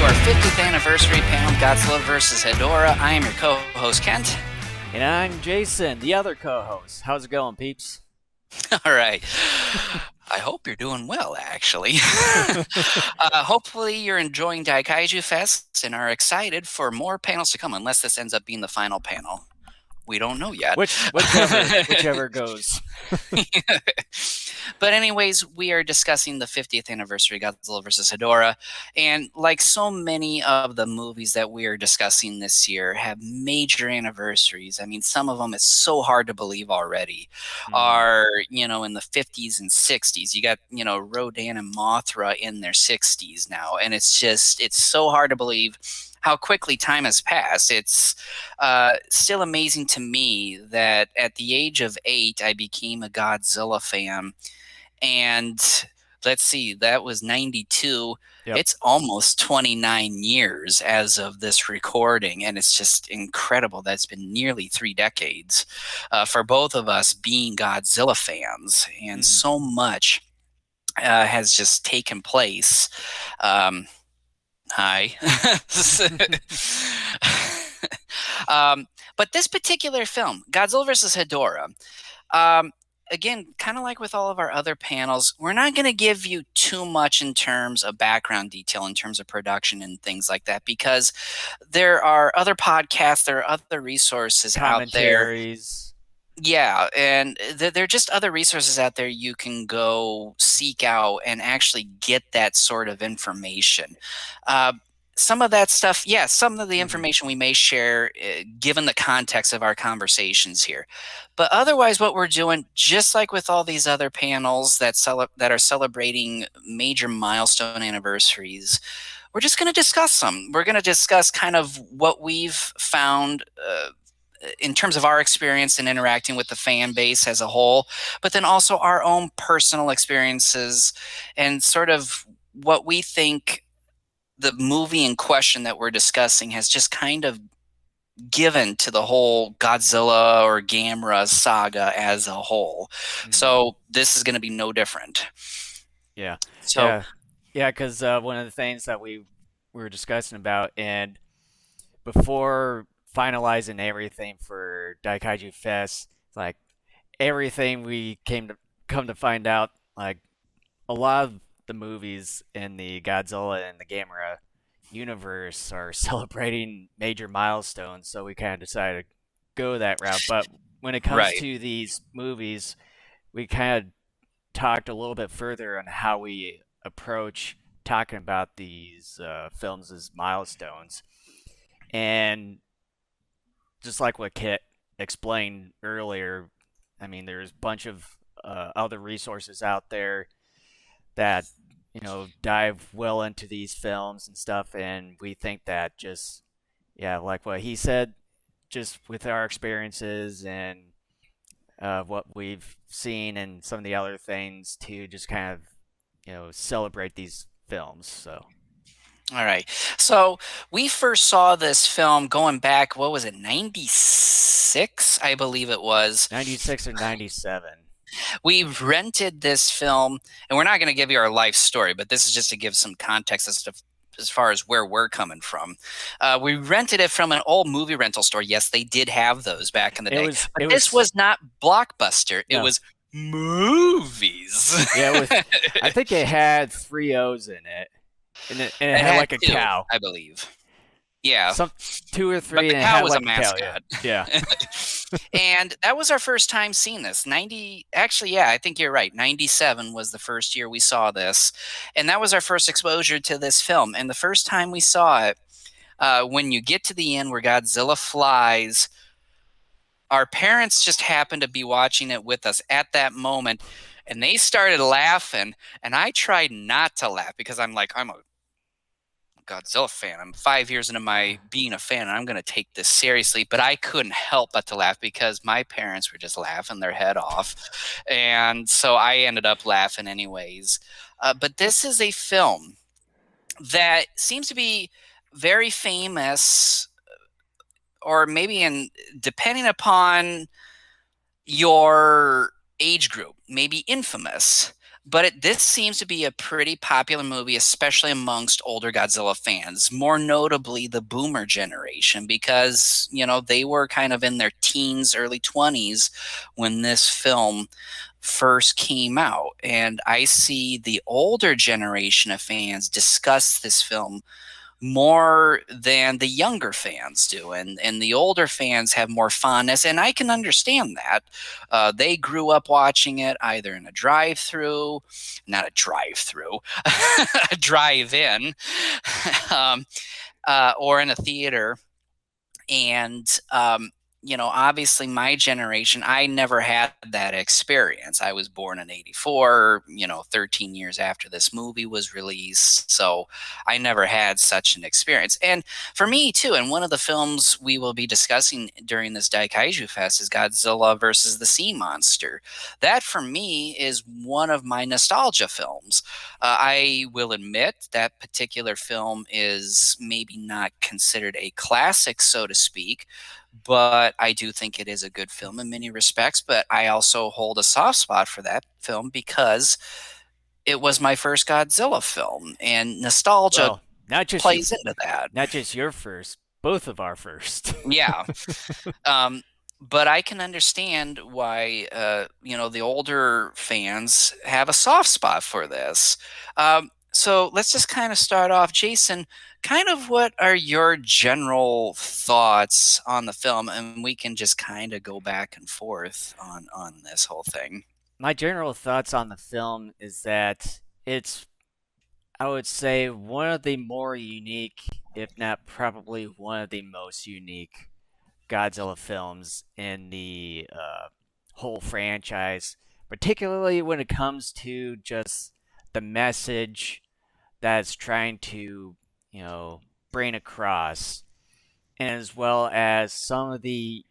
our 50th anniversary panel, Godzilla vs. Hedorah. I am your co-host, Kent. And I'm Jason, the other co-host. How's it going, peeps? All right. I hope you're doing well, actually. Hopefully you're enjoying Daikaiju Fest and are excited for more panels to come, unless this ends up being the final panel. We don't know yet. Whichever goes. But anyways, we are discussing the 50th anniversary Godzilla vs. Hedorah, and like so many of the movies that we are discussing this year have major anniversaries. I mean, some of them is so hard to believe already. Are, in the 50s and 60s. You got, Rodan and Mothra in their 60s now, and it's so hard to believe how quickly time has passed. It's still amazing to me that at the age of 8, I became a Godzilla fan. And let's see, that was 92. Yep. It's almost 29 years as of this recording. And it's just incredible. That's been nearly 3 decades for both of us being Godzilla fans. And so much has just taken place. Hi. But this particular film, Godzilla vs. Hedorah, again, kind of like with all of our other panels, we're not going to give you too much in terms of background detail, in terms of production and things like that, because there are other podcasts, there are other resources out there. Commentaries. Yeah, and there are just other resources out there you can go seek out and actually get that sort of information. Some of that stuff, some of the information we may share given the context of our conversations here. But otherwise, what we're doing, just like with all these other panels that are celebrating major milestone anniversaries, we're just going to discuss them. We're going to discuss kind of what we've found in terms of our experience in interacting with the fan base as a whole, but then also our own personal experiences and sort of what we think the movie in question that we're discussing has just kind of given to the whole Godzilla or Gamera saga as a whole. So this is going to be no different. Yeah. So because one of the things that we were discussing about, and before finalizing everything for Daikaiju Fest, like everything we come to find out, like a lot of the movies in the Godzilla and the Gamera universe are celebrating major milestones, so we kind of decided to go that route. But when it comes to these movies, we kind of talked a little bit further on how we approach talking about these films as milestones. And just like what Kit explained earlier, I mean, there's a bunch of other resources out there that dive well into these films and stuff, and we think that just like what he said, just with our experiences and what we've seen and some of the other things, to just kind of celebrate these films. So all right. So we first saw this film going back, what was it, 96, I believe it was. 96 or 97. We rented this film, and we're not going to give you our life story, but this is just to give some context as far as where we're coming from. We rented it from an old movie rental store. Yes, they did have those back in the day. But this was not Blockbuster. It was Movies. Yeah, I think it had 3 O's in it. And it had like a 2, cow, I believe. Yeah. 2 or 3. But the and cow it was had a like mascot. Yeah. And that was our first time seeing this. I think you're right. 97 was the first year we saw this. And that was our first exposure to this film. And the first time we saw it, when you get to the end where Godzilla flies, our parents just happened to be watching it with us at that moment. And they started laughing. And I tried not to laugh because I'm a Godzilla fan. I'm 5 years into my being a fan, and I'm going to take this seriously. But I couldn't help but to laugh because my parents were just laughing their head off. And so I ended up laughing anyways. But this is a film that seems to be very famous, or maybe depending upon your age group, maybe infamous. but this seems to be a pretty popular movie, especially amongst older Godzilla fans, more notably the boomer generation, because, they were kind of in their teens, early 20s when this film first came out. And I see the older generation of fans discuss this film more than the younger fans do, and the older fans have more fondness, and I can understand that. They grew up watching it either in a drive-through, not a drive-through, a drive-in, um, or in a theater. And obviously my generation, I never had that experience. I was born in 84, 13 years after this movie was released, so I never had such an experience. And for me too, and one of the films we will be discussing during this Daikaiju Fest is Godzilla versus the Sea Monster. That for me is one of my nostalgia films. I will admit that particular film is maybe not considered a classic, so to speak, but I do think it is a good film in many respects. But I also hold a soft spot for that film because it was my first Godzilla film, and nostalgia Well, not just you, plays into that. not just your first, both of our first. Yeah. Um, but I can understand why, the older fans have a soft spot for this. So let's just kind of start off, Jason. Kind of what are your general thoughts on the film, and we can just kind of go back and forth on this whole thing. My general thoughts on the film is that it's, I would say, one of the more unique, if not probably one of the most unique Godzilla films in the whole franchise, particularly when it comes to just the message that's trying to, you know, bring across, as well as some of the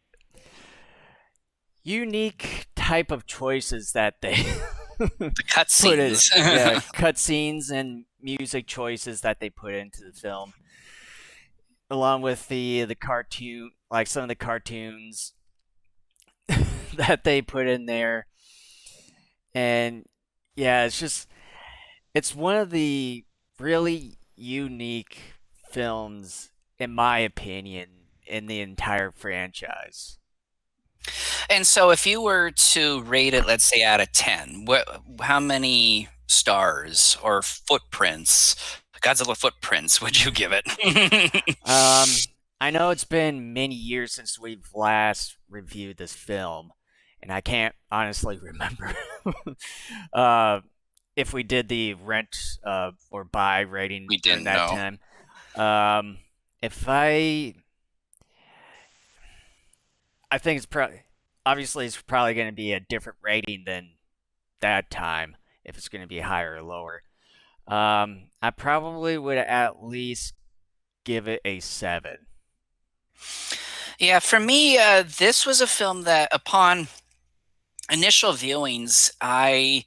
unique type of choices that they The put in, cutscenes. yeah, cutscenes and music choices that they put into the film, along with the cartoon, like some of the cartoons that they put in there. And yeah, it's one of the really unique films, in my opinion, in the entire franchise. And so if you were to rate it, let's say out of 10, how many stars or footprints, Godzilla footprints, would you give it? I know it's been many years since we've last reviewed this film, and I can't honestly remember uh, if we did the rent or buy rating We during didn't that know. time. Um, if I think it's probably obviously it's probably going to be a different rating than that time if it's going to be higher or lower. I probably would at least give it a 7. Yeah, for me, this was a film that upon initial viewings, I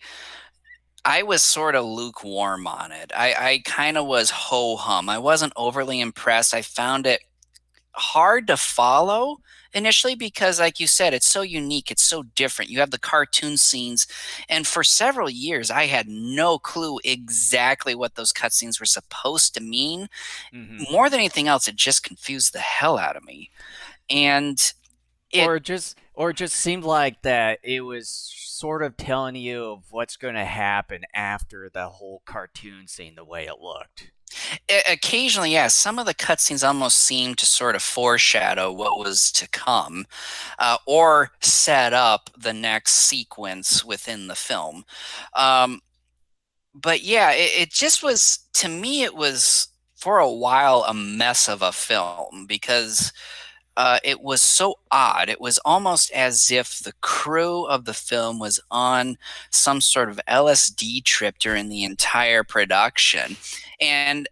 was sort of lukewarm on it. I kind of was ho hum. I wasn't overly impressed. I found it hard to follow initially because, like you said, it's so unique, it's so different. You have the cartoon scenes, and for several years I had no clue exactly what those cutscenes were supposed to mean. Hmm. More than anything else, it just confused the hell out of me. And it Or it just seemed like that it was sort of telling you of what's going to happen after the whole cartoon scene, the way it looked. occasionally, yeah, some of the cutscenes almost seemed to sort of foreshadow what was to come, or set up the next sequence within the film. Um, but yeah, it just was, to me, it was for a while a mess of a film because it was so odd. It was almost as if the crew of the film was on some sort of LSD trip during the entire production. And,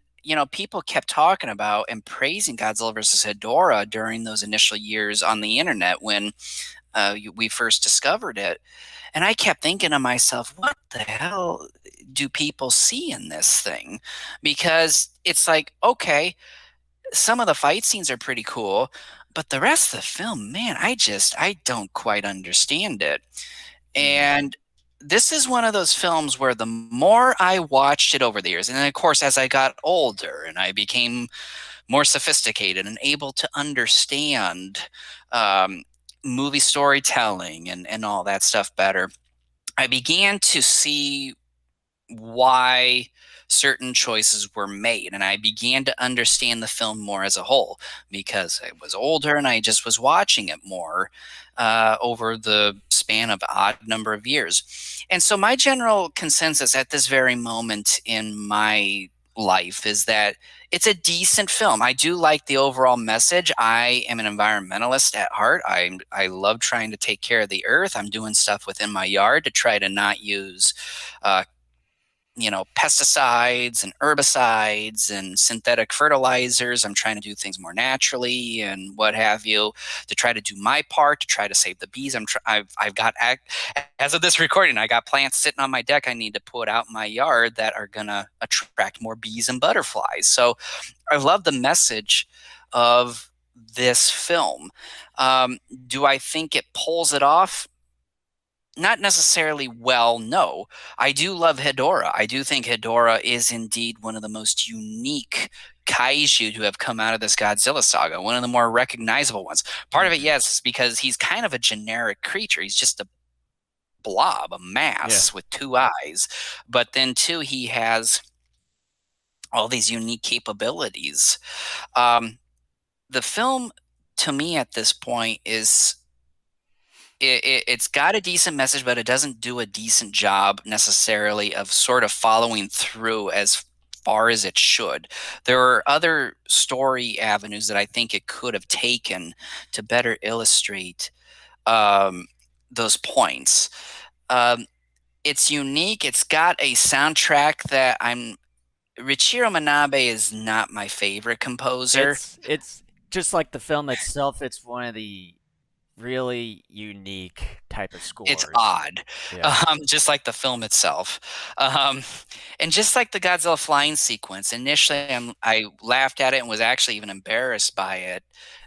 people kept talking about and praising Godzilla versus Hedorah during those initial years on the internet when we first discovered it. And I kept thinking to myself, what the hell do people see in this thing? Because it's like, okay, some of the fight scenes are pretty cool, but the rest of the film, man, I don't quite understand it. Hmm. And this is one of those films where the more I watched it over the years, and then of course as I got older and I became more sophisticated and able to understand um, movie storytelling and all that stuff better, I began to see why certain choices were made. And I began to understand the film more as a whole because I was older and I just was watching it more over the span of odd number of years. And so my general consensus at this very moment in my life is that it's a decent film. I do like the overall message. I am an environmentalist at heart. I love trying to take care of the earth. I'm doing stuff within my yard to try to not use uh, pesticides and herbicides and synthetic fertilizers. I'm trying to do things more naturally and what have you to try to do my part to try to save the bees. I've got as of this recording, I got plants sitting on my deck I need to put out in my yard that are gonna attract more bees and butterflies. So I love the message of this film. Um, do I think it pulls it off? Not necessarily well, no. I do love Hedorah. I do think Hedorah is indeed one of the most unique kaiju to have come out of this Godzilla saga, one of the more recognizable ones. Part of it, Hmm. yes, is because he's kind of a generic creature. He's just a blob, a Yeah. mass with two eyes. But then, too, he has all these unique capabilities. Um, the film, to me, at this point, it's got a decent message, but it doesn't do a decent job necessarily of sort of following through as far as it should. There are other story avenues that I think it could have taken to better illustrate um, those points. Um, it's unique. It's got a soundtrack that I'm. Richiro Manabe is not my favorite composer. It's just like the film itself. It's one of the really unique type of It's scores. odd, Yeah. just like the film itself, um, and just like the Godzilla flying sequence. Initially, I laughed at it and was actually even embarrassed by it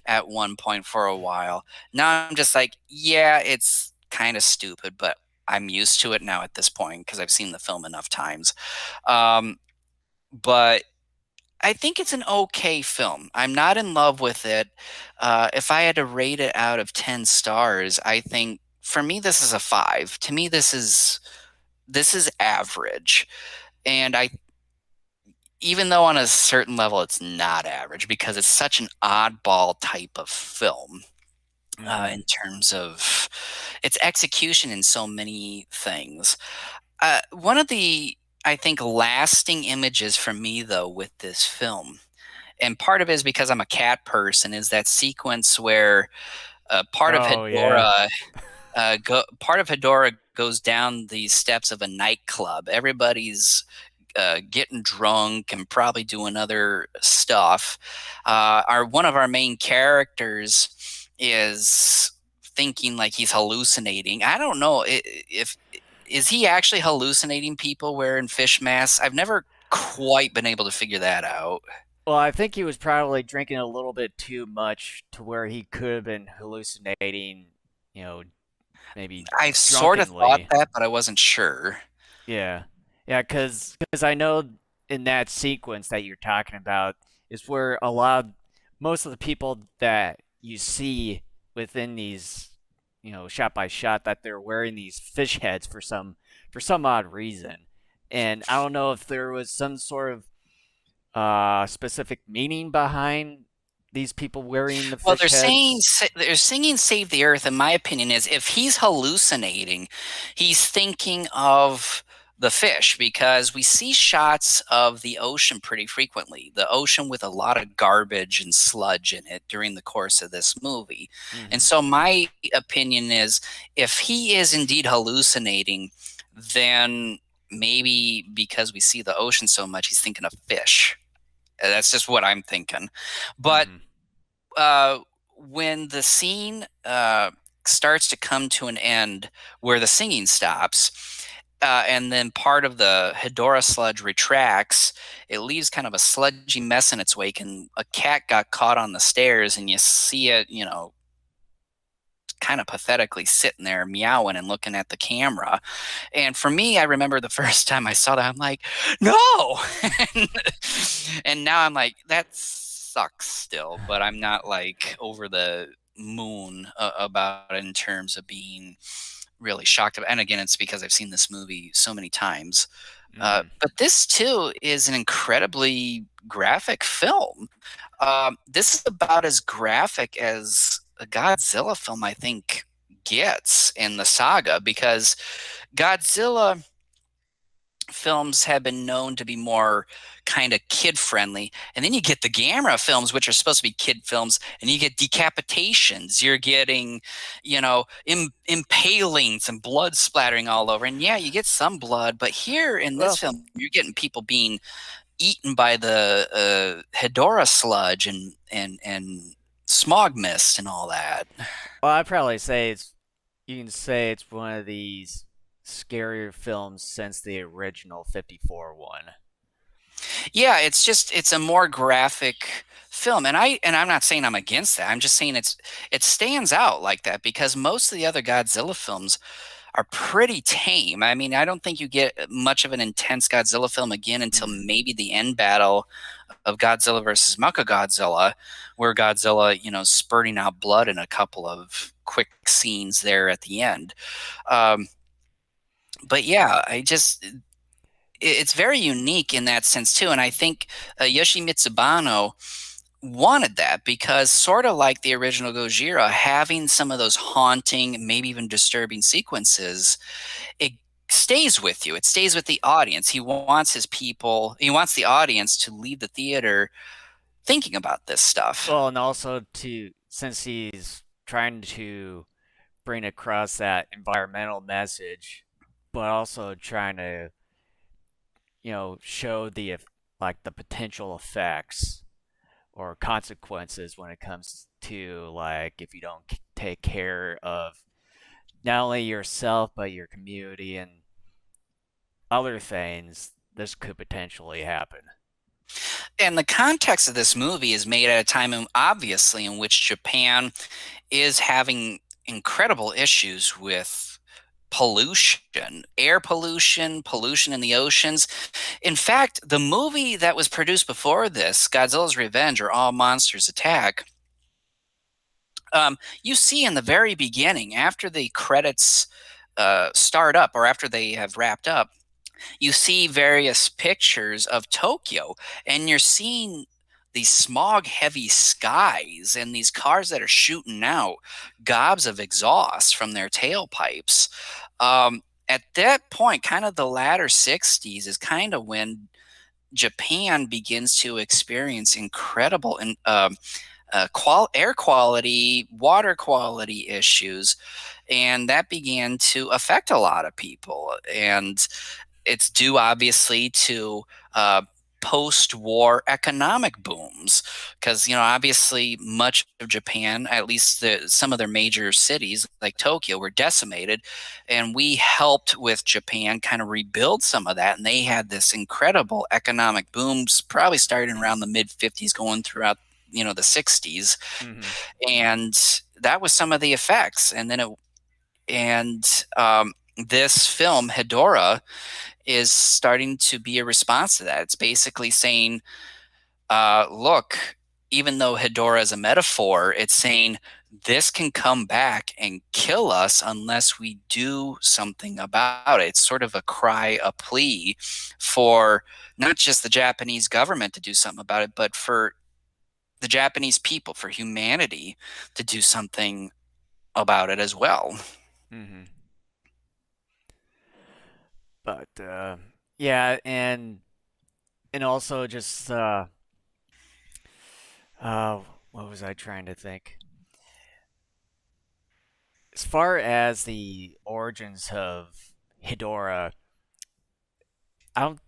at one point for a while. Now I'm just like, yeah, it's kind of stupid, but I'm used to it now at this point because I've seen the film enough times. Um, but I think it's an okay film. I'm not in love with it. If I had to rate it out of 10 stars, I think for me this is a 5. To me this is average. And I even though on a certain level it's not average because it's such an oddball type of film Hmm. in terms of its execution in so many things. One of the I think lasting images for me though with this film, and part of it is because I'm a cat person, is that sequence where part of Oh yeah. Hedorah goes down the steps of a nightclub. Everybody's getting drunk and probably doing other stuff. Our one of our main characters is thinking like he's hallucinating. I don't know if is he actually hallucinating people wearing fish masks. I've never quite been able to figure that out. Well, I think he was probably drinking a little bit too much to where he could have been hallucinating, you know, maybe I sort of thought drunkenly. that, but I wasn't sure. Yeah. Yeah, cause I know in that sequence that you're talking about is where a lot of most of the people that you see within these, shot by shot that they're wearing these fish heads for some odd reason. And I don't know if there was some sort of specific meaning behind these people wearing the Well, fish heads. they're singing "Save the Earth." In my opinion, is if he's hallucinating, he's thinking of the fish because we see shots of the ocean pretty frequently. The ocean with a lot of garbage and sludge in it during the course of this movie, and Hmm. so my opinion is if he is indeed hallucinating, then maybe because we see the ocean so much, he's thinking of fish. That's just what I'm thinking. But Hmm. uh, when the scene starts to come to an end where the singing stops, and then part of the Hedorah sludge retracts, it leaves kind of a sludgy mess in its wake, and a cat got caught on the stairs, and you see it, kind of pathetically sitting there meowing and looking at the camera. And for me, I remember the first time I saw that, I'm like, no. and, and now I'm like, that sucks still, but I'm not like over the moon about it in terms of being really shocked. And again, it's because I've seen this movie so many times. Mm-hmm. But this too is an incredibly graphic film. This is about as graphic as a Godzilla film, I think, gets in the saga, because Godzilla films have been known to be more kind of kid friendly, and then you get the Gamera films, which are supposed to be kid films, and you get decapitations, you're getting, impalings and blood splattering all over, and yeah, you get some blood, but here in this Well, film you're getting people being eaten by the Hedorah sludge and smog mist and all that. I'd probably say you can say it's one of these scarier films since the original 54 one. Yeah, it's a more graphic film, and I'm not saying I'm against that. I'm just saying it stands out like that because most of the other Godzilla films are pretty tame. I mean, I don't think you get much of an intense Godzilla film again until Mm-hmm. maybe the end battle of Godzilla versus Mechagodzilla, where Godzilla, spurting out blood in a couple of quick scenes there at the end. Um, but yeah, it's very unique in that sense too, and I think Yoshimitsu Banno wanted that because, sort of like the original Gojira, having some of those haunting, maybe even disturbing sequences, it stays with you. It stays with the audience. He wants the audience to leave the theater thinking about this stuff. Well, and also to since he's trying to bring across that environmental message, but also trying to show like the potential effects or consequences when it comes to like if you don't take care of not only yourself but your community and other things, this could potentially happen. And the context of this movie is made at a time, obviously, in which Japan is having incredible issues with pollution, air pollution, pollution in the oceans. In fact, the movie that was produced before this, Godzilla's Revenge or All Monsters Attack, you see in the very beginning, after the credits start up or after they have wrapped up, you see various pictures of Tokyo, and you're seeing these smog heavy skies and these cars that are shooting out gobs of exhaust from their tailpipes. At that point, kind of the latter 60s, is kind of when Japan begins to experience incredible air quality, water quality issues, and that began to affect a lot of people. And it's due obviously to post-war economic booms, because obviously much of Japan, at least some of their major cities like Tokyo, were decimated, and we helped with Japan kind of rebuild some of that, and they had this incredible economic booms, probably starting around the mid 50s, going throughout the 60s, Mm-hmm. and that was some of the effects. And then it and this film Hedorah is starting to be a response to that. It's basically saying, look, even though Hedorah is a metaphor, it's saying this can come back and kill us unless we do something about it. It's sort of a cry, a plea for not just the Japanese government to do something about it, but for the Japanese people, for humanity to do something about it as well. Mm-hmm. But yeah, and also just uh, what was I trying to think? As far as the origins of Hedorah, I don't.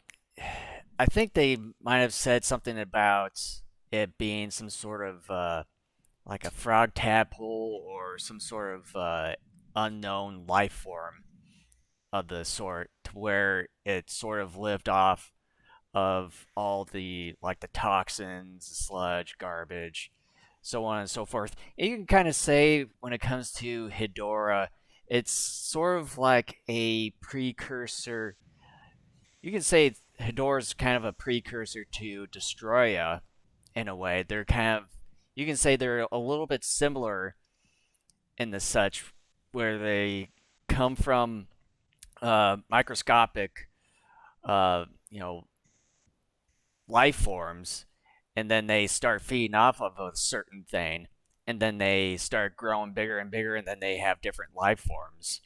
I think they might have said something about it being some sort of like a frog tadpole or some sort of unknown life form of the sort, to where it sort of lived off of all the like the toxins, the sludge, garbage. so on and so forth. And you can kind of say when it comes to Hedorah, it's sort of like a precursor. You can say Hedorah's kind of a precursor to Destroya in a way. They're kind of, you can say they're a little bit similar in the such, where they come from microscopic, you know, life forms, and then they start feeding off of a certain thing, and then they start growing bigger and bigger, and then they have different life forms.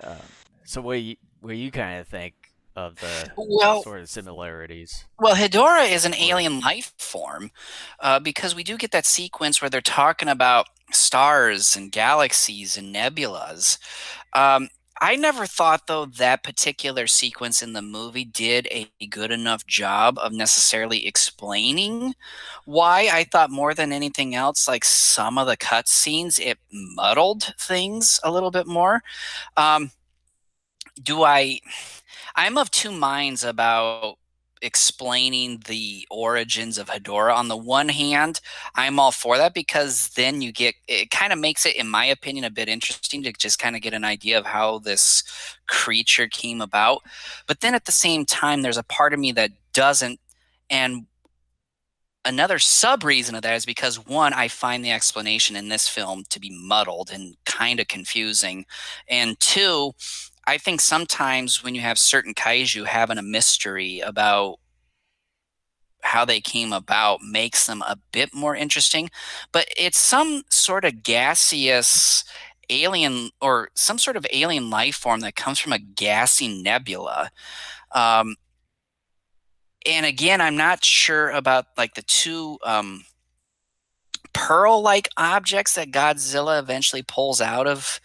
Um, so what do you kind of think of the Well, sort of similarities? Well, Hedorah is an Or alien life form because we do get that sequence where they're talking about stars and galaxies and nebulas. Um, I never thought, though, that particular sequence in the movie did a good enough job of necessarily explaining why. I thought more than anything else, like some of the cutscenes, it muddled things a little bit more. Um, do I? I'm of two minds about explaining the origins of Hedorah. On the one hand, I'm all for that because then you get it kind of makes it, in my opinion, a bit interesting to just kind of get an idea of how this creature came about. But then at the same time, there's a part of me that doesn't. And another sub reason of that is because one, I find the explanation in this film to be muddled and kind of confusing. And two, I think sometimes when you have certain kaiju having a mystery about how they came about makes them a bit more interesting. But it's some sort of gaseous alien or some sort of alien life form that comes from a gassy nebula. Um, and again, I'm not sure about like the two pearl-like objects that Godzilla eventually pulls out of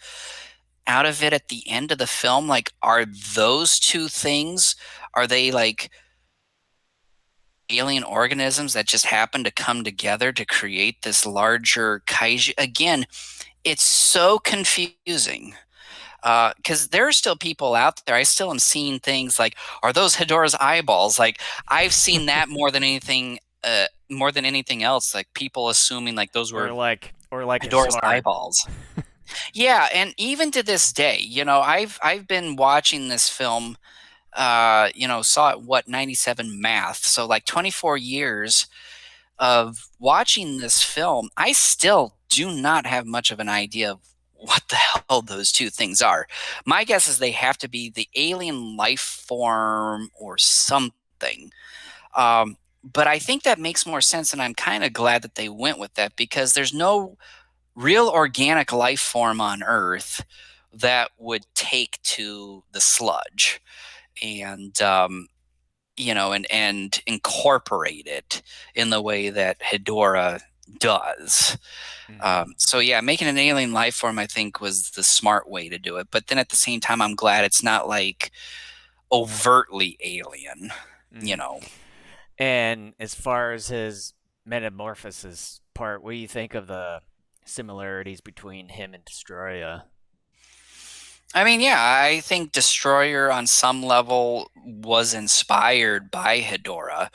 it at the end of the film. Like, are those two things? Are they like alien organisms that just happen to come together to create this larger kaiju? Again, it's so confusing because there are still people out there. I still am seeing things like, are those Hedorah's eyeballs? Like, I've seen that more than anything else. Like people assuming like those were or like his Hedorah's heart. eyeballs. Yeah, and even to this day, I've been watching this film. Saw it what 97 math, so like 24 years of watching this film. I still do not have much of an idea of what the hell those two things are. My guess is they have to be the alien life form or something. But I think that makes more sense, and I'm kind of glad that they went with that because there's no real organic life form on Earth that would take to the sludge and and incorporate it in the way that Hedorah does. Mm-hmm. So yeah, making an alien life form, I think, was the smart way to do it. But then at the same time, I'm glad it's not like overtly alien. You Mm-hmm. know, And as far as his metamorphosis part, what do you think of the similarities between him and Destroya? I mean, yeah, I think Destroyer on some level was inspired by Hedorah.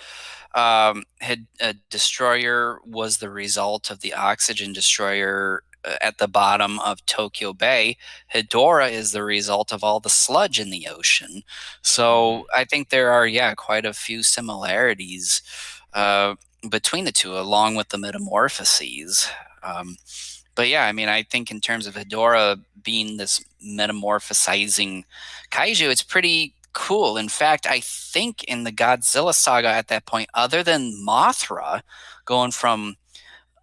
Destroyer was the result of the oxygen destroyer at the bottom of Tokyo Bay. Hedorah is the result of all the sludge in the ocean. Mm-hmm. So I think there are, yeah, quite a few similarities uh, between the two, along with the metamorphoses. Um, but yeah, I mean, I think in terms of Hedorah being this metamorphosizing kaiju, it's pretty cool. In fact, I think in the Godzilla saga at that point, other than Mothra going from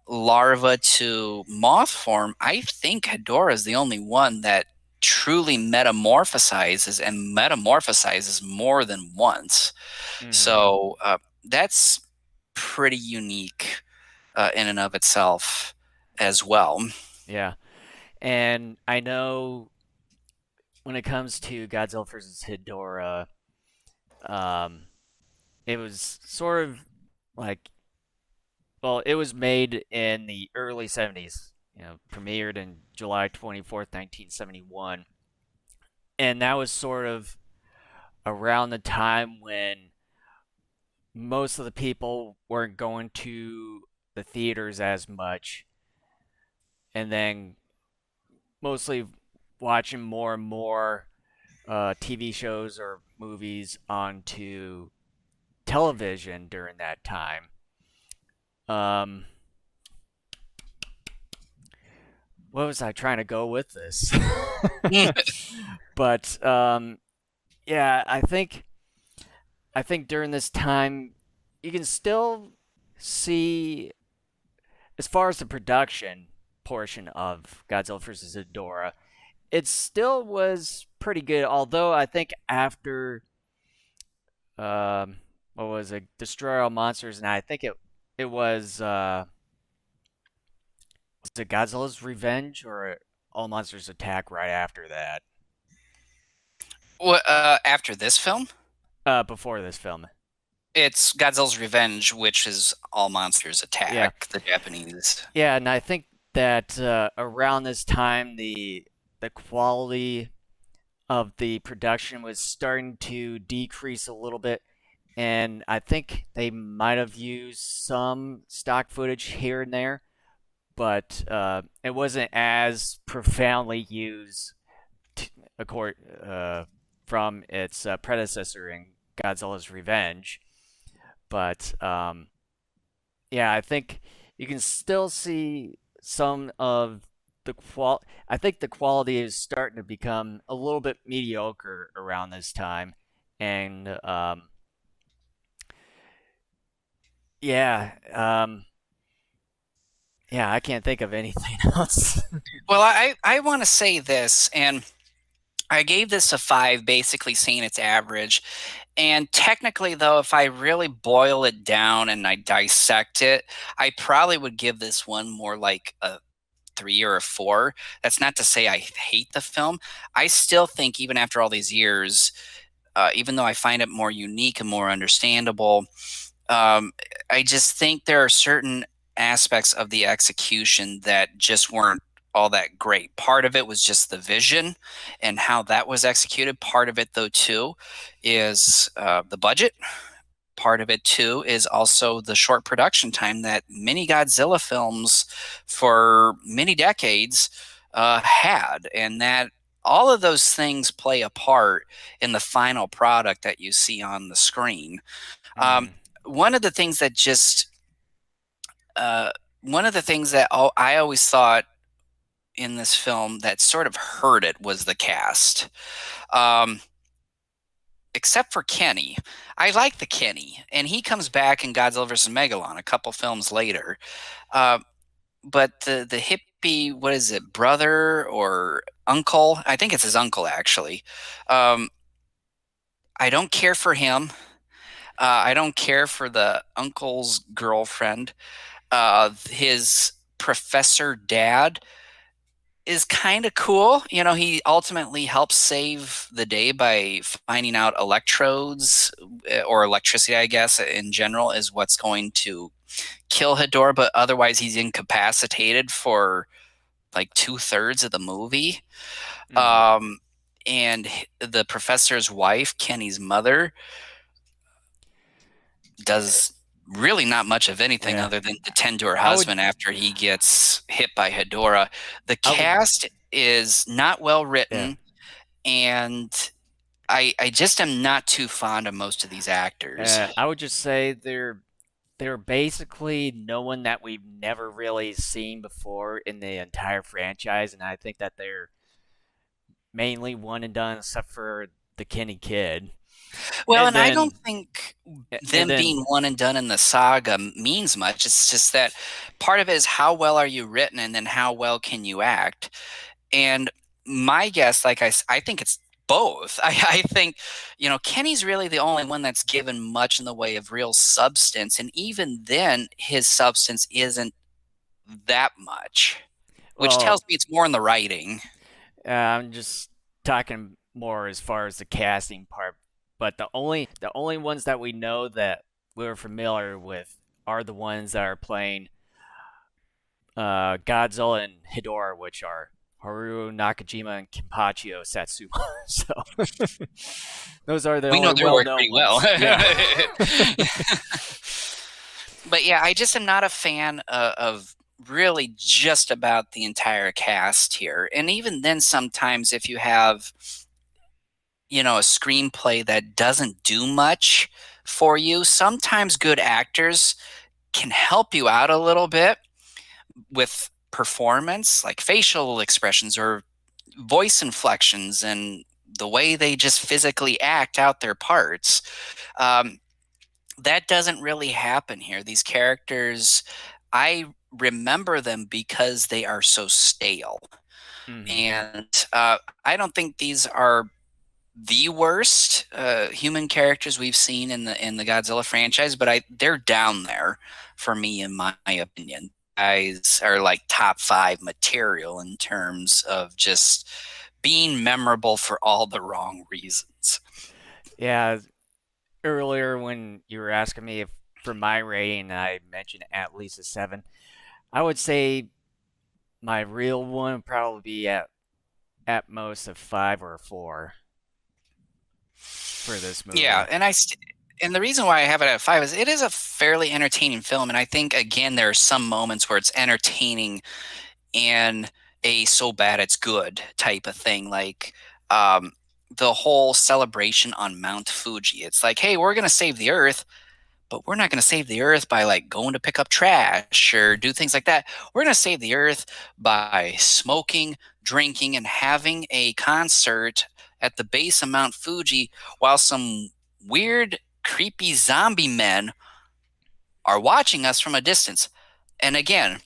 larva to moth form, I think Hedorah is the only one that truly metamorphosizes more than once. Mm-hmm. So that's pretty unique in and of itself as well. Yeah. And I know when it comes to Godzilla versus Hedorah, um, it was sort of like, well, it was made in the early 70s, premiered in July 24th, 1971. And that was sort of around the time when most of the people weren't going to the theaters as much, and then mostly watching more and more TV shows or movies onto television during that time. Um, what was I trying to go with this? But yeah, I think during this time you can still see, as far as the production portion of Godzilla vs. Hedorah, it still was pretty good. Although I think after what was it, Destroy All Monsters, and I think it was it Godzilla's Revenge or All Monsters Attack right after that? Well, after this film, Before this film. it's Godzilla's Revenge, which is All Monsters Yeah, Attack, the Japanese. yeah, and I think that around this time the quality of the production was starting to decrease a little bit, and I think they might have used some stock footage here and there, but it wasn't as profoundly used t- accord, from its predecessor in Godzilla's Revenge. But yeah, I think you can still see some of the I think the quality is starting to become a little bit mediocre around this time, and yeah, yeah, I can't think of anything else. Well, I want to say this, and I gave this a 5, basically saying it's average. And technically, though, if I really boil it down and I dissect it, I probably would give this one more like a 3 or a 4. That's not to say I hate the film. I still think, even after all these years, even though I find it more unique and more understandable, um, I just think there are certain aspects of the execution that just weren't all that great. Part of it was just the vision and how that was executed. Part of it, though, too, is the budget. Part of it, too, is also the short production time that many Godzilla films for many decades had. And that all of those things play a part in the final product that you see on the screen. Um, Mm, one of the things that just uh, one of the things that I always thought in this film that sort of hurt it was the cast. Um, except for Kenny. I like the Kenny, and he comes back in Godzilla vs. Megalon a couple films later. Uh, but the hippie, what is it, brother or uncle? I think it's his uncle, actually. Um, I don't care for him. I don't care for the uncle's girlfriend. His professor dad is kind of cool. You know, he ultimately helps save the day by finding out electrodes or electricity, I guess, in general, is what's going to kill Hedorah, but otherwise he's incapacitated for like 2/3 of the movie. mm, Um, and the professor's wife, Kenny's mother, eh, does really not much of anything yeah, other than to tend to her I would, husband after he gets hit by Hedorah. The I would, cast is not well yeah. written, and I just am not too fond of most of these actors. I would just say they're basically no one that we've never really seen before in the entire franchise, and I think that they're mainly one and done, except for the Kenny Kid. Well, And and I don't then, think and them then, being one and done in the saga means much. It's just that part of it is how well are you written, and then how well can you act. And my guess, I think it's both. I think, Kenny's really the only one that's given much in the way of real substance, and even then, his substance isn't that much, which tells well, me it's more in the writing. I'm just talking more as far as the casting part. But the only ones that we know that we're familiar with are the ones that are playing Godzilla and Hedorah, which are Haru Nakajima and Kenpachio Satsuma. So those are the We know only their work well-known pretty well. ones. Yeah. But yeah, I just am not a fan of really just about the entire cast here. And even then, sometimes if you have, a screenplay that doesn't do much for you, sometimes good actors can help you out a little bit with performance, like facial expressions or voice inflections and the way they just physically act out their parts. Um, that doesn't really happen here. These characters, I remember them because they are so stale. Hmm. And I don't think these are the worst human characters we've seen in the Godzilla franchise, but they're down there for me in my opinion. Guys are like top five material in terms of just being memorable for all the wrong reasons. Yeah, earlier when you were asking me if for my rating, I mentioned at least a 7. I would say my real one would probably be at most a 5 or a 4 for this Yeah, movie. and the reason why I have it at five is it is a fairly entertaining film, and I think again there are some moments where it's entertaining in a so bad it's good type of thing, like um, the whole celebration on Mount Fuji. It's like, hey, we're gonna save the Earth, but we're not going to save the earth by like going to pick up trash or do things like that. We're going to save the earth by smoking, drinking, and having a concert at the base of Mount Fuji while some weird, creepy zombie men are watching us from a distance. And again,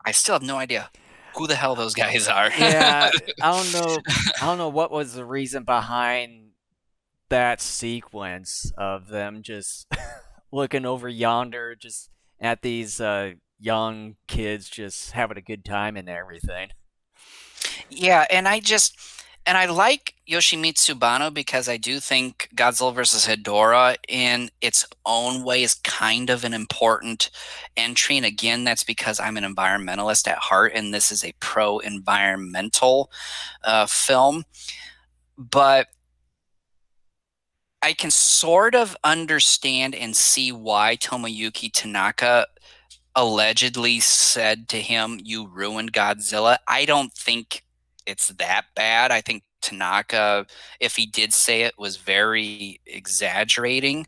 I still have no idea who the hell those guys are. Yeah, I don't know. I don't know what was the reason behind that sequence of them just looking over yonder, just at these young kids just having a good time and everything. Yeah, and I like Yoshimitsu Banno because I do think Godzilla versus Hedorah in its own way is kind of an important entry. And again, that's because I'm an environmentalist at heart, and this is a pro-environmental film. But I can sort of understand and see why Tomoyuki Tanaka allegedly said to him, "You ruined Godzilla." I don't think it's that bad. I think Tanaka, if he did say it, was very exaggerating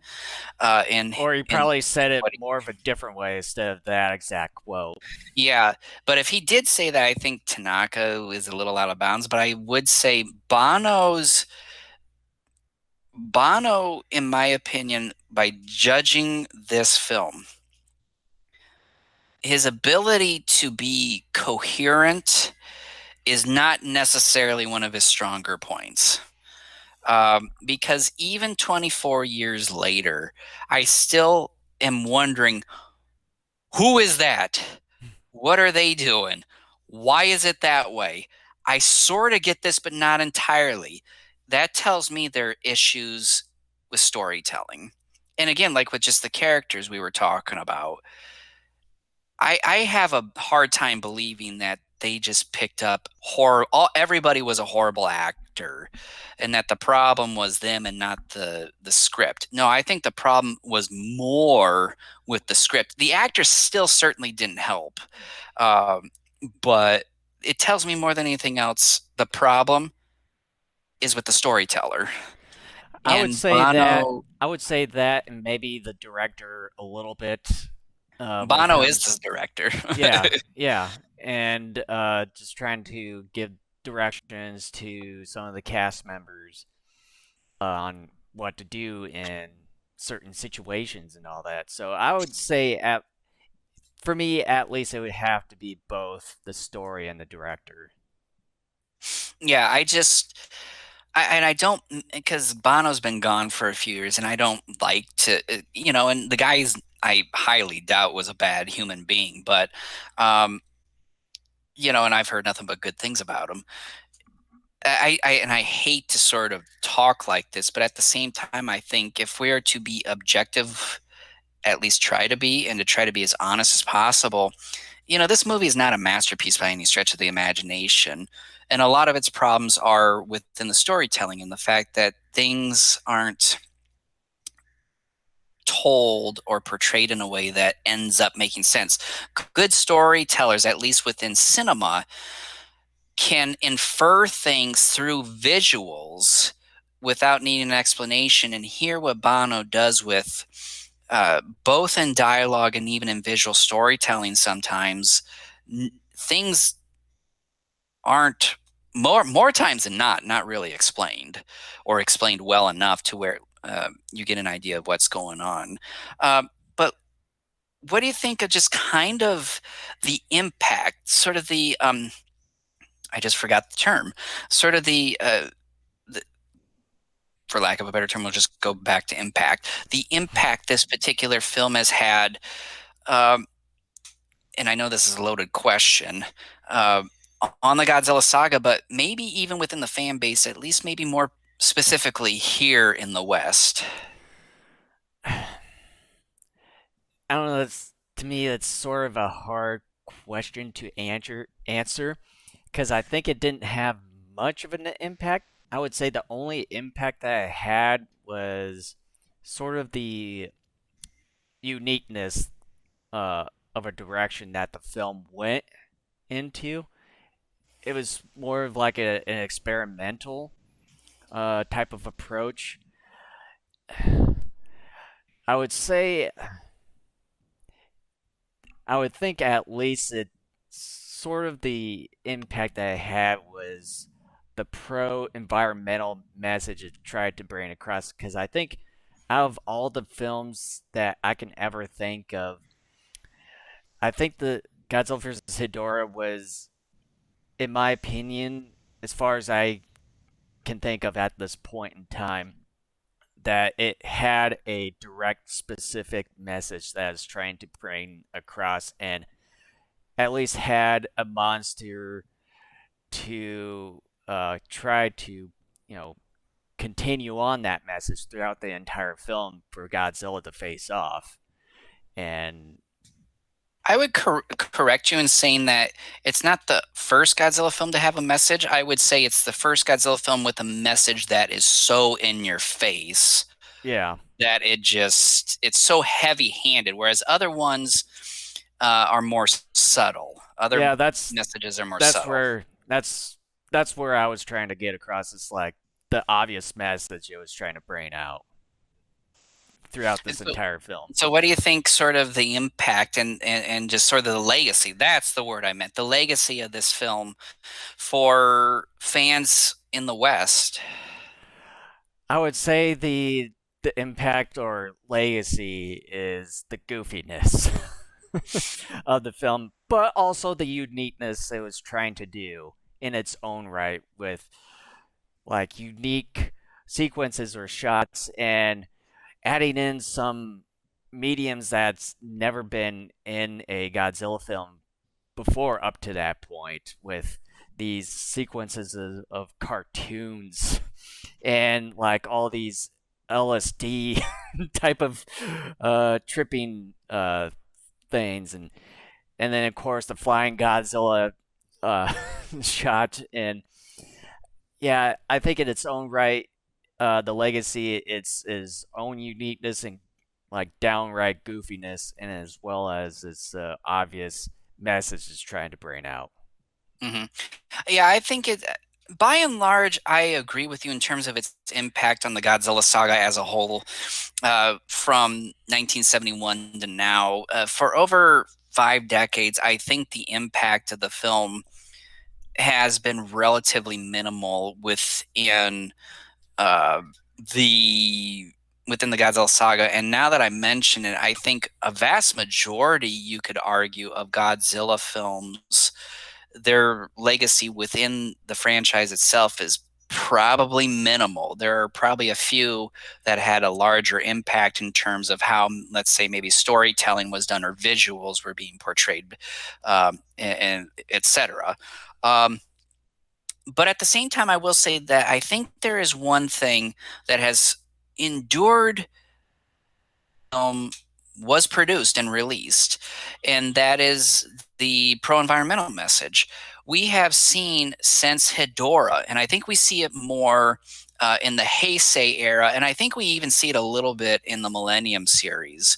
Or he in probably said it what he, more of a different way instead of that exact quote. yeah. But if he did say that, I think Tanaka is a little out of bounds. But I would say Bono, in my opinion, by judging this film, his ability to be coherent is not necessarily one of his stronger points. Because even 24 years later, I still am wondering, who is that? What are they doing? Why is it that way? I sort of get this, but not entirely. That tells me there are issues with storytelling. And again, like with just the characters we were talking about, I have a hard time believing that they just picked up horror. Everybody was a horrible actor, and that the problem was them and not the script. No, I think the problem was more with the script. The actors still certainly didn't help, um, but it tells me more than anything else the problem is with the storyteller. I would And say that Bono I would say that and maybe the director a little bit with Bono is him. the director. Yeah, yeah, and just trying to give directions to some of the cast members on what to do in certain situations and all that. So I would say at for me at least it would have to be both the story and the director. Yeah, and I don't, because Bono's been gone for a few years, and I don't like to, and the guy's I highly doubt was a bad human being, but, um, and I've heard nothing but good things about him. I hate to sort of talk like this, but at the same time, I think if we are to be objective, at least try to be, and to try to be as honest as possible, this movie is not a masterpiece by any stretch of the imagination. And a lot of its problems are within the storytelling and the fact that things aren't told or portrayed in a way that ends up making sense. Good storytellers, at least within cinema, can infer things through visuals without needing an explanation. And here, what Bono does with both in dialogue and even in visual storytelling, sometimes things aren't more times than not really explained or explained well enough to where you get an idea of what's going on. But what do you think of just kind of the impact, sort of the I just forgot the term, sort of the for lack of a better term, we'll just go back to impact. The impact this particular film has had, um, and I know this is a loaded question, uh, on the Godzilla saga, but maybe even within the fan base, at least maybe more specifically here in the West. I don't know. To me, that's sort of a hard question to answer because I think it didn't have much of an impact. I would say the only impact that it had was sort of the uniqueness uh, of a direction that the film went into. It was more of like an experimental type of approach. I would say, I would think at least it sort of the impact that it had was the pro environmental message it tried to bring across. Because I think out of all the films that I can ever think of, I think the Godzilla vs. Hedorah was, in my opinion, as far as I can think of at this point in time, that it had a direct, specific message that it's trying to bring across, and at least had a monster to try to, continue on that message throughout the entire film for Godzilla to face off. And I would correct you in saying that it's not the first Godzilla film to have a message. I would say it's the first Godzilla film with a message that is so in your face yeah, that it's so heavy-handed, whereas other ones are more subtle. Other yeah, messages are more that's subtle. where that's where I was trying to get across. It's like the obvious message it was trying to bring out throughout And this so, entire film. so what do you think sort of the impact and just sort of the legacy, that's the word I meant, the legacy of this film for fans in the West? I would say the impact or legacy is the goofiness of the film, but also the uniqueness it was trying to do in its own right with like unique sequences or shots and adding in some mediums that's never been in a Godzilla film before up to that point with these sequences of cartoons and like all these LSD type of tripping things and then of course the flying Godzilla uh, shot and yeah I think in its own right the legacy its own uniqueness and like downright goofiness and as well as its obvious message it's trying to bring out. Hmm. Yeah, I think by and large, I agree with you in terms of its impact on the Godzilla saga as a whole, from 1971 to now. For over 5 decades, I think the impact of the film has been relatively minimal uh, the within the Godzilla saga. And now that I mention it, I think a vast majority, you could argue, of Godzilla films, their legacy within the franchise itself is probably minimal. There are probably a few that had a larger impact in terms of how, let's say, maybe storytelling was done or visuals were being portrayed, and etc. Um, but at the same time, I will say that I think there is one thing that has endured, um, was produced and released, and that is the pro-environmental message. We have seen since Hedorah, and I think we see it more in the Heisei era, and I think we even see it a little bit in the Millennium series,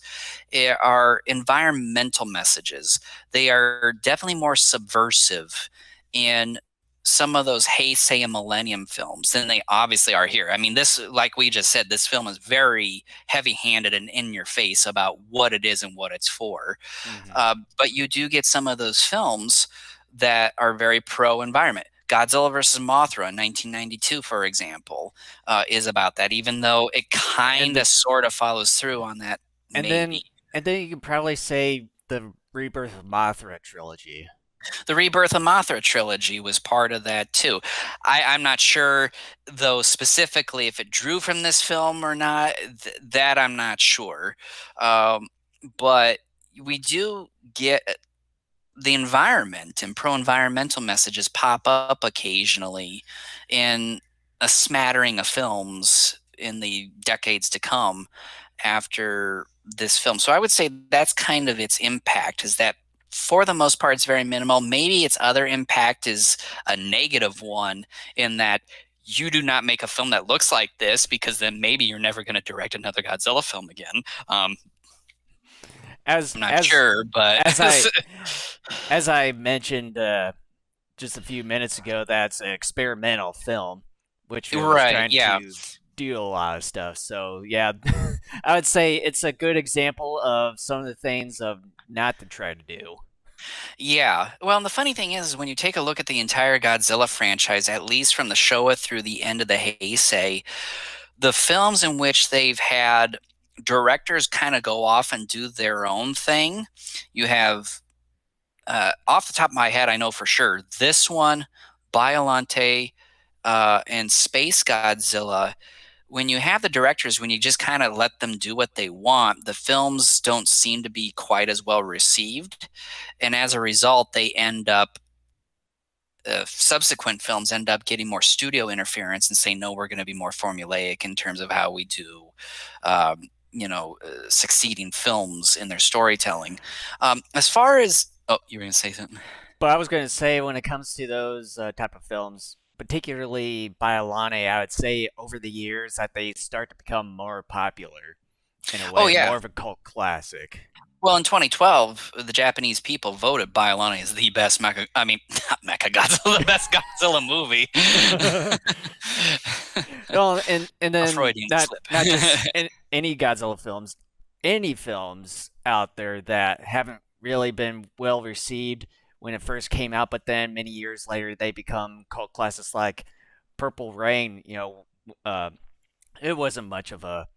are environmental messages. They are definitely more subversive in some of those Heisei and Millennium films than they obviously are here. I mean, this, like we just said, this film is very heavy-handed and in your face about what it is and what it's for. Hmm. But you do get some of those films that are very pro-environment. Godzilla versus Mothra in 1992, for example, is about that, even though it kind And of sort of follows through on that, and then maybe. and then you can probably say the Rebirth of Mothra trilogy. The Rebirth of Mothra trilogy was part of that too. I'm not sure, though, specifically if it drew from this film or not. That I'm not sure. Um, but we do get the environment and pro-environmental messages pop up occasionally in a smattering of films in the decades to come after this film. So I would say that's kind of its impact, is that for the most part it's very minimal. Maybe its other impact is a negative one, in that you do not make a film that looks like this, because then maybe you're never going to direct another Godzilla film again. As I'm not as sure, but as I as I mentioned just a few minutes ago, that's an experimental film, which it was right, trying yeah. to do a lot of stuff. So yeah, I would say it's a good example of some of the things of not to try to do. Yeah. Well, and the funny thing is, when you take a look at the entire Godzilla franchise, at least from the Showa through the end of the Heisei, the films in which they've had directors kind of go off and do their own thing, you have, off the top of my head, I know for sure, this one, Biolante, and Space Godzilla. When you have the directors, when you just kind of let them do what they want, the films don't seem to be quite as well received. And as a result, they end up, subsequent films end up getting more studio interference and say, no, we're going to be more formulaic in terms of how we do, succeeding films in their storytelling. As far as, oh, you were going to say something? But I was going to say, when it comes to those type of films, particularly Biolane, I would say over the years that they start to become more popular in a Oh, way, yeah. more of a cult classic. Well, in 2012, the Japanese people voted Biollante as the best Mecha, I mean, not Mecha Godzilla, the best Godzilla movie. Well, and A then Freudian not slip. not just any Godzilla films, any films out there that haven't really been well received when it first came out, but then many years later they become cult classics like Purple Rain. Uh, it wasn't much of a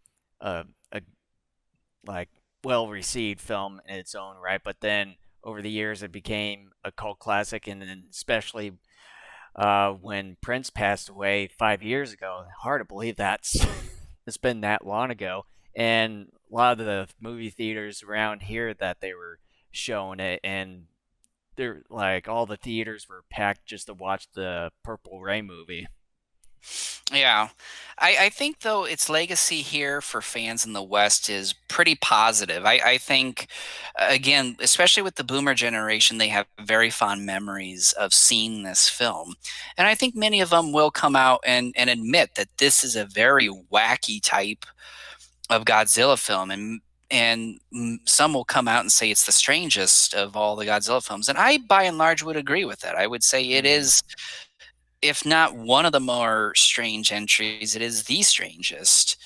like well received film in its own right, but then over the years it became a cult classic, and then especially when Prince passed away 5 years ago. Hard to believe that's it's been that long ago. And a lot of the movie theaters around here that they were showing it, and they're like all the theaters were packed just to watch the Purple Rain movie. Yeah. I think, though, its legacy here for fans in the West is pretty positive. I think, again, especially with the boomer generation, they have very fond memories of seeing this film. And I think many of them will come out and admit that this is a very wacky type of Godzilla film. And some will come out and say it's the strangest of all the Godzilla films. And I, by and large, would agree with that. I would say it Mm-hmm. is, if not one of the more strange entries, it is the strangest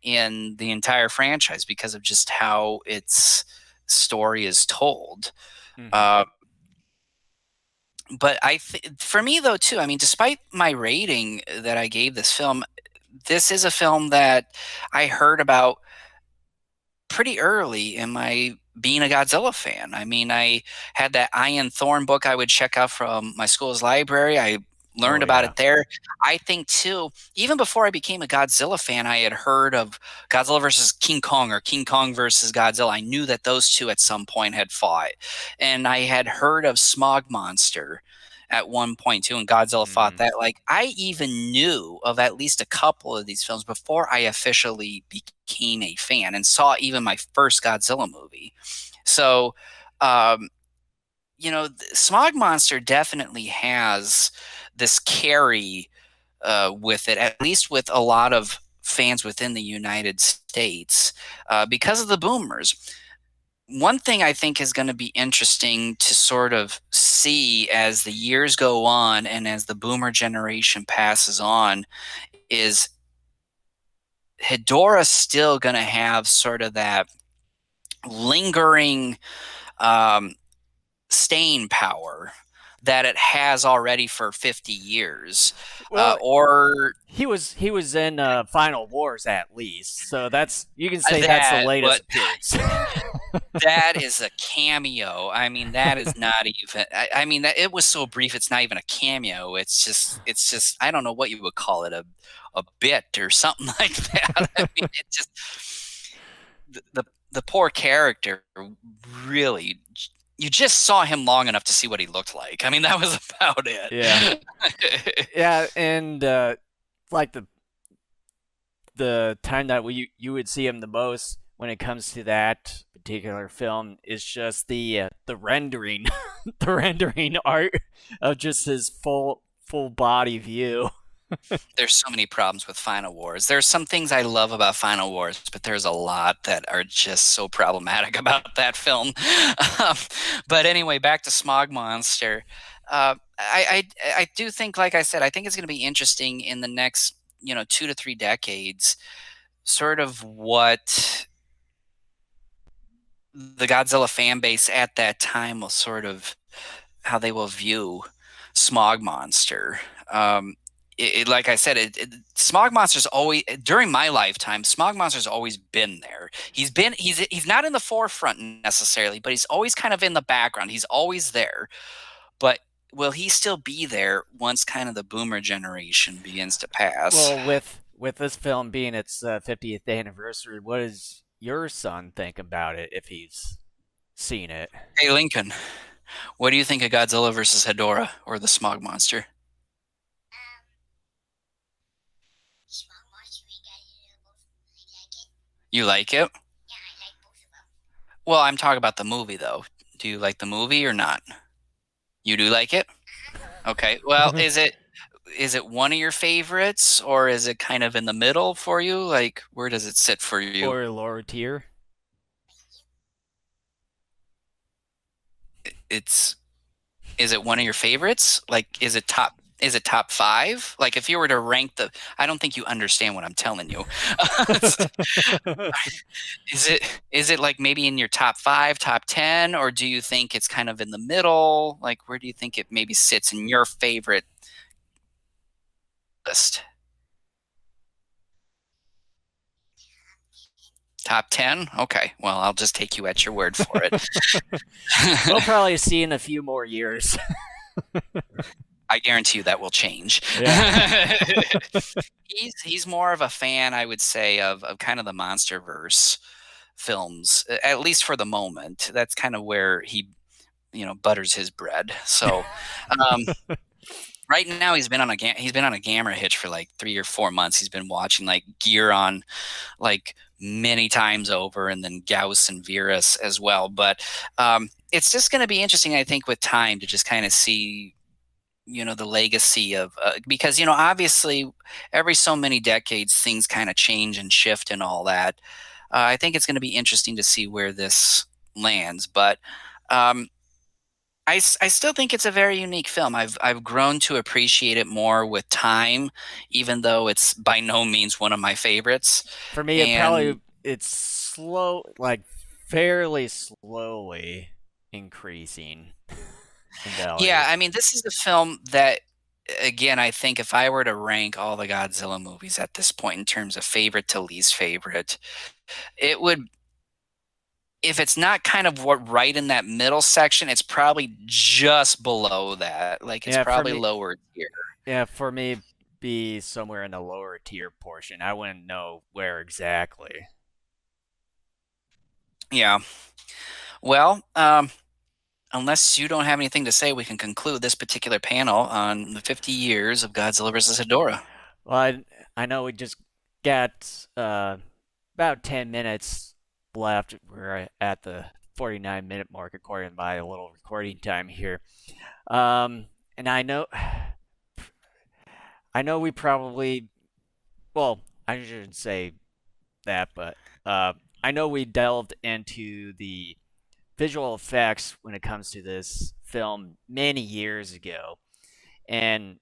in the entire franchise, because of just how its story is told. Mm-hmm. Uh, but for me, though, too, I mean, despite my rating that I gave this film, this is a film that I heard about pretty early in my being a Godzilla fan. I mean, I had that Ian Thorne book I would check out from my school's library. I learned Oh about yeah. it there. I think, too, even before I became a Godzilla fan, I had heard of Godzilla versus King Kong, or King Kong versus Godzilla. I knew that those two at some point had fought. And I had heard of SMOG Monster at one point too, and Godzilla fought Mm-hmm. that. Like, I even knew of at least a couple of these films before I officially became a fan and saw even my first Godzilla movie. So, um, Smog Monster definitely has this carry with it, at least with a lot of fans within the United States, because of the boomers. One thing I think is going to be interesting to sort of see as the years go on and as the boomer generation passes on is Hedorah still going to have sort of that lingering um, staying power that it has already for 50 years. Well, Or he was in Final Wars at least, so that's you can say that's the that, latest but appearance. that is a cameo. I mean, that is not even. I mean, that it was so brief. It's not even a cameo. It's just. I don't know what you would call it, a bit or something like that. I mean, it just the poor character really. You just saw him long enough to see what he looked like. I mean, that was about Yeah, it. yeah, and like the time that you would see him the most when it comes to that particular film is just the rendering, the rendering art of just his full body view. There's so many problems with Final Wars. There's some things I love about Final Wars, but there's a lot that are just so problematic about that film. Um, but anyway, back to Smog Monster. I do think, like I said, I think it's going to be interesting in the next 2 to 3 decades, sort of what the Godzilla fan base at that time will sort of how they will view Smog Monster. Like I said, Smog Monster's always during my lifetime. Smog Monster's always been there. He's not in the forefront necessarily, but he's always kind of in the background. He's always there. But will he still be there once kind of the boomer generation begins to pass? Well, with this film being its 50th anniversary, what does your son think about it if he's seen it? Hey Lincoln, what do you think of Godzilla versus Hedorah or the Smog Monster? You like it? Well, I'm talking about the movie though. Do you like the movie or not? You do like it? Okay. Well, is it one of your favorites or is it kind of in the middle for you? Like where does it sit for you? Or lower tier? It's is it one of your favorites? Like is it top 5? Like if you were to rank the I don't think you understand what I'm telling you. Is it like maybe in your top 5, top 10, or do you think it's kind of in the middle? Like where do you think it maybe sits in your favorite list? Top 10? Okay. Well, I'll just take you at your word for it. We'll probably see in a few more years. I guarantee you that will change. Yeah. He's more of a fan, I would say, of kind of the MonsterVerse films, at least for the moment. That's kind of where he, butters his bread. So, um, right now he's been on a Gamera hitch for like 3 or 4 months. He's been watching like Gear on like many times over, and then Gauss and Virus as well. But it's just going to be interesting, I think, with time to just kind of see the legacy of because obviously every so many decades things kind of change and shift and all that. I think it's going to be interesting to see where this lands, but um, I still think it's a very unique film. I've grown to appreciate it more with time, even though it's by no means one of my favorites. For me, And it's slow, like fairly slowly increasing in value. yeah, I mean, this is a film that, again, I think if I were to rank all the Godzilla movies at this point in terms of favorite to least favorite, it would, if it's not kind of what right in that middle section, it's probably just below that. Like it's Yeah, for probably me, lower tier. yeah, for me, be somewhere in the lower tier portion. I wouldn't know where exactly. Yeah. Well, unless you don't have anything to say, we can conclude this particular panel on the 50 years of Godzilla versus Hedorah. Well, I know we just got about 10 minutes left. We're at the 49-minute mark according to my little recording time here. And I know I know we probably, well, I shouldn't say that, but uh, I know we delved into the visual effects when it comes to this film many years ago, and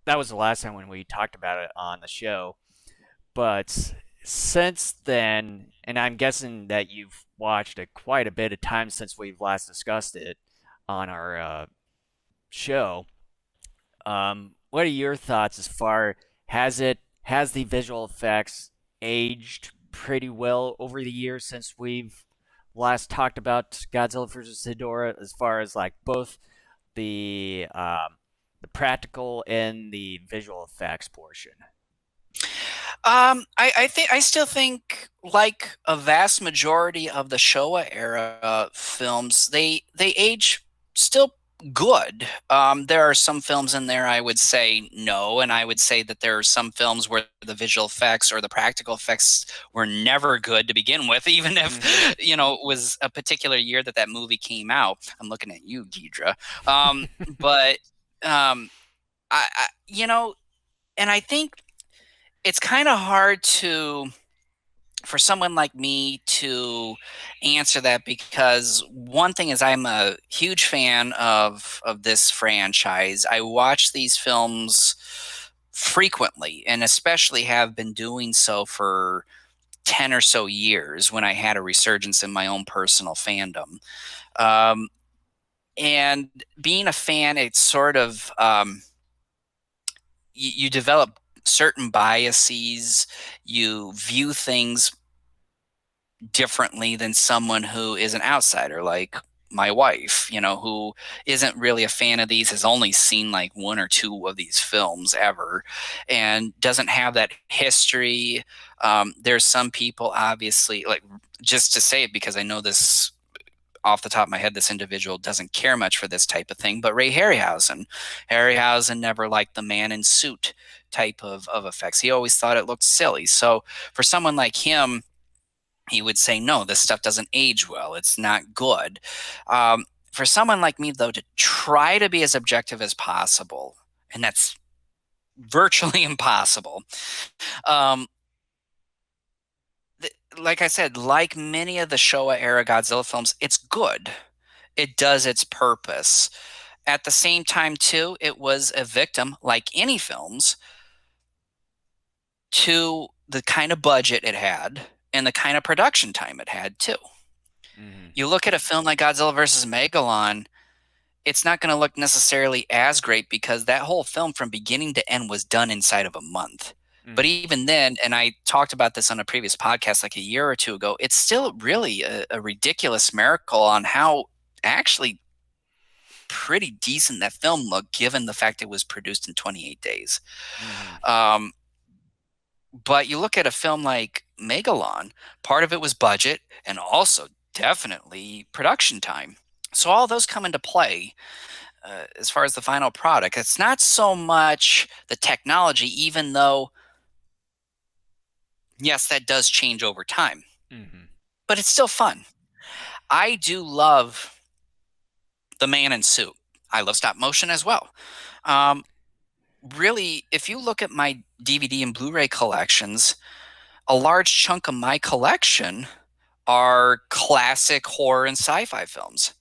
that was the last time when we talked about it on the show. But since then, and I'm guessing that you've watched it quite a bit of time since we've last discussed it on our show. What are your thoughts as far has the visual effects aged pretty well over the years since we've last talked about Godzilla versus Hedorah, as far as like both the practical and the visual effects portion? I still think, like a vast majority of the Showa era films, they age still good. There are some films in there I would say no, and I would say that there are some films where the visual effects or the practical effects were never good to begin with, even Mm-hmm. if it was a particular year that that movie came out. I'm looking at you, Deidre. But I and I think it's kind of hard to for someone like me to answer that, because one thing is I'm a huge fan of this franchise. I watch these films frequently, and especially have been doing so for 10 or so years when I had a resurgence in my own personal fandom. Um, and being a fan, it's sort of you develop certain biases. You view things differently than someone who is an outsider, like my wife, who isn't really a fan of these, has only seen like one or two of these films ever, and doesn't have that history. There's some people, obviously, like, just to say it because I know this off the top of my head, this individual doesn't care much for this type of thing, but Ray Harryhausen. Harryhausen never liked the man in suit type of effects. He always thought it looked silly. So for someone like him, he would say, no, this stuff doesn't age well. It's not good. For someone like me, though, to try to be as objective as possible, and that's virtually impossible. Um, like I said, like many of the Showa era Godzilla films, it's good. It does its purpose. At the same time, too, it was a victim, like any films, to the kind of budget it had and the kind of production time it had, too. Mm-hmm. You look at a film like Godzilla versus Megalon, it's not going to look necessarily as great because that whole film from beginning to end was done inside of a month. But Mm-hmm. even then, and I talked about this on a previous podcast like a year or two ago, it's still really a ridiculous miracle on how actually pretty decent that film looked, given the fact it was produced in 28 days. Mm-hmm. Um, but you look at a film like Megalon, part of it was budget and also definitely production time. So all those come into play as far as the final product. It's not so much the technology, even though, yes, that does change over time, Mm-hmm. but it's still fun. I do love the man in suit. I love stop motion as well. Um, really, if you look at my DVD and Blu-ray collections, a large chunk of my collection are classic horror and sci-fi films.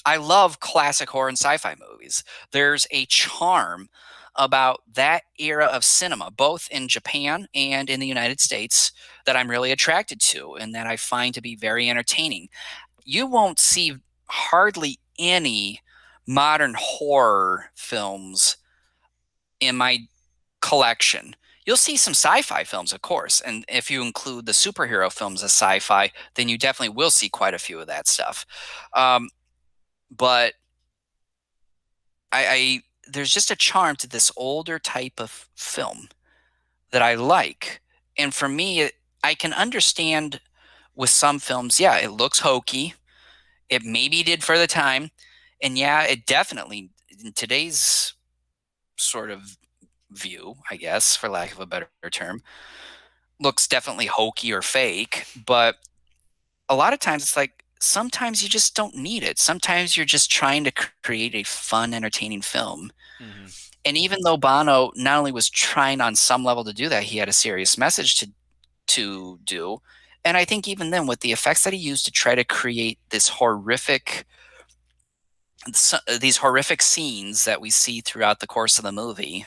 I love classic horror and sci-fi movies. There's a charm about that era of cinema, both in Japan and in the United States, that I'm really attracted to and that I find to be very entertaining. You won't see hardly any modern horror films in my collection. You'll see some sci-fi films, of course, and if you include the superhero films as sci-fi, then you definitely will see quite a few of that stuff. But I there's just a charm to this older type of film that I like. And for me, I can understand with some films, yeah, it looks hokey. It maybe did for the time. And yeah, it definitely, in today's sort of view, I guess, for lack of a better term, looks definitely hokey or fake. But a lot of times it's like, sometimes you just don't need it. Sometimes you're just trying to create a fun, entertaining film. Mm-hmm. And even though Bono not only was trying on some level to do that, he had a serious message to do. And I think even then, with the effects that he used to try to create these horrific scenes that we see throughout the course of the movie,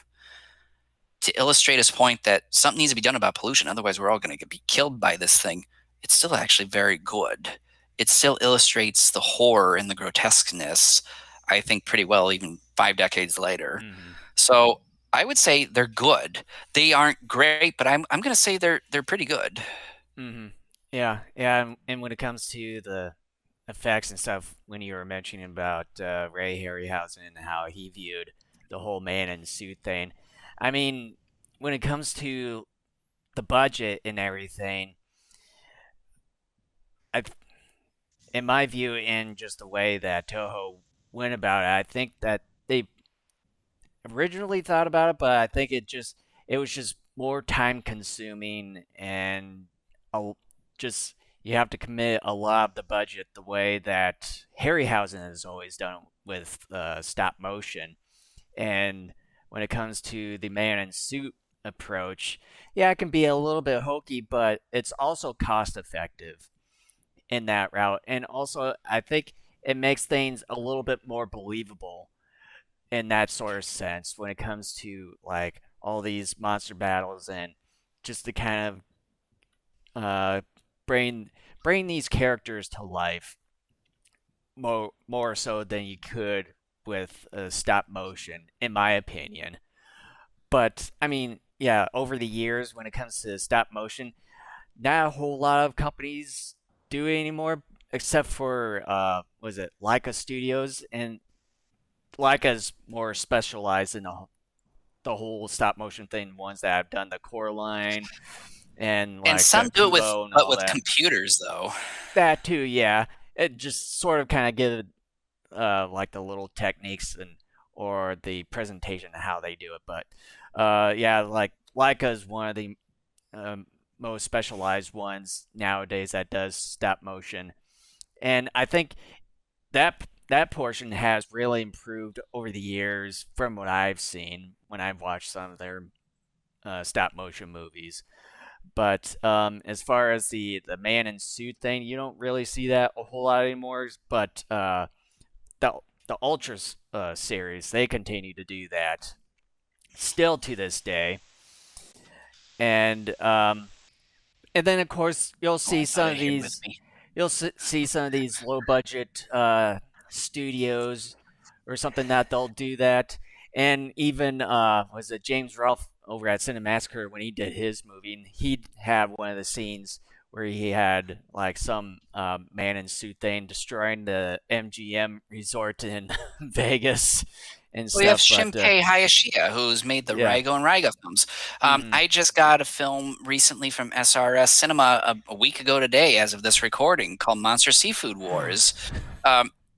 to illustrate his point that something needs to be done about pollution, otherwise we're all going to be killed by this thing, it's still actually very good. It still illustrates the horror and the grotesqueness, I think, pretty well, even 5 decades later. Mm-hmm. So I would say they're good. They aren't great, but I'm going to say they're pretty good. Mm-hmm. Yeah, yeah, and when it comes to the effects and stuff, when you were mentioning about Ray Harryhausen and how he viewed the whole man in suit thing, I mean, when it comes to the budget and everything, I, in my view, in just the way that Toho went about it, I think that they originally thought about it, but I think it was just more time consuming and a, just you have to commit a lot of the budget the way that Harryhausen has always done with stop motion. And when it comes to the man in suit approach, yeah, it can be a little bit hokey, but it's also cost effective in that route. And also, I think it makes things a little bit more believable in that sort of sense when it comes to like all these monster battles and just to kind of bring these characters to life more so than you could with stop motion, in my opinion. But I mean, yeah, over the years when it comes to stop motion, not a whole lot of companies do it anymore, except for was it Leica Studios, and Leica's more specialized in the whole stop motion thing. Ones that have done the Coraline and And like some do it with Kubo and but all with that. computers though. That too, yeah. It just sort of kind of give like the little techniques and or the presentation of how they do it. But yeah, like Leica is one of the most specialized ones nowadays that does stop motion, and I think that portion has really improved over the years from what I've seen when I've watched some of their stop motion movies. But as far as the man in suit thing, you don't really see that a whole lot anymore. But the the Ultra series, they continue to do that still to this day. And and then of course you'll Oh, see I got some it of here with these me. see some of these low budget studios or something that they'll do that. And even was it James Rolfe over at Cinemassacre when he did his movie, and he'd have one of the scenes where he had like some man in suit thing destroying the MGM resort in Vegas and We have stuff. But Shinpei Hayashiya, who's made the yeah. Raigo and Raiga films. Hmm. I just got a film recently from SRS Cinema a week ago today, as of this recording, called Monster Seafood Wars.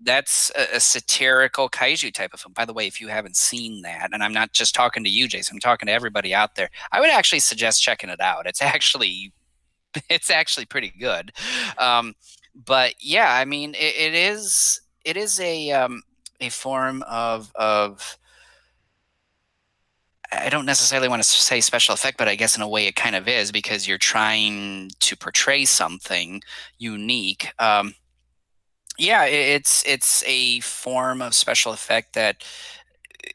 That's a satirical kaiju type of film. By the way, if you haven't seen that, and I'm not just talking to you, Jason, I'm talking to everybody out there, I would actually suggest checking it out. It's actually it's actually pretty good. Um, but yeah, I mean, it is a form of I don't necessarily want to say special effect, but I guess in a way it kind of is because you're trying to portray something unique. Yeah, it's a form of special effect that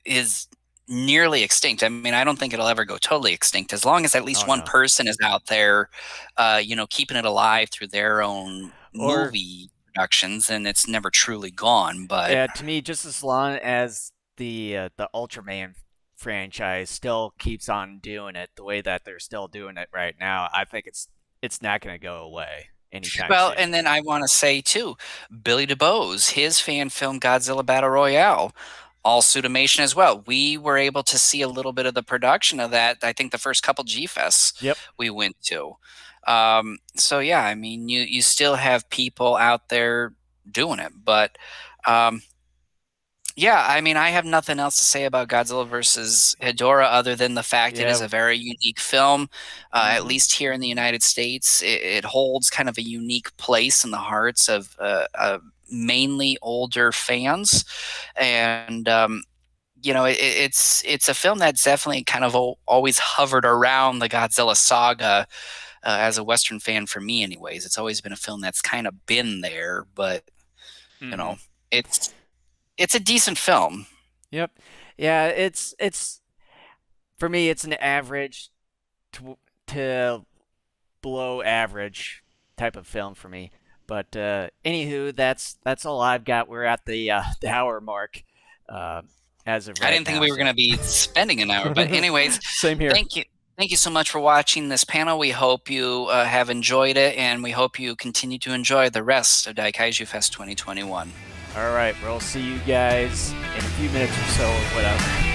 is nearly extinct. I mean, I don't think it'll ever go totally extinct as long as at least Oh one no. person is out there, keeping it alive through their own Or movie productions, and it's never truly gone. But yeah, to me, just as long as the Ultraman franchise still keeps on doing it the way that they're still doing it right now, I think it's not going to go away anytime well, soon. and then I want to say too, Billy DeBose, his fan film Godzilla Battle Royale, all Sudomation as well. We were able to see a little bit of the production of that. I think the first couple G Fests Yep. we went to. So yeah, I mean, you still have people out there doing it, but um, yeah, I mean, I have nothing else to say about Godzilla versus Hedorah other than the fact it is Yeah. a very unique film. At Mm-hmm. least here in the United States, it holds kind of a unique place in the hearts of mainly older fans. And it's a film that's definitely kind of always hovered around the Godzilla saga. As a Western fan, for me, anyways, it's always been a film that's kind of been there, but you Mm-hmm. know, it's it's a decent film. Yep. Yeah, it's for me it's an average to, to below average type of film for me. But anywho, that's all I've got. We're at the hour mark uh, as of I right didn't think now. we were going So to be spending an hour, but anyways, same here. thank you. Thank you so much for watching this panel. We hope you have enjoyed it, and we hope you continue to enjoy the rest of Daikaiju Fest 2021. All right, we'll see you guys in a few minutes or so, or whatever.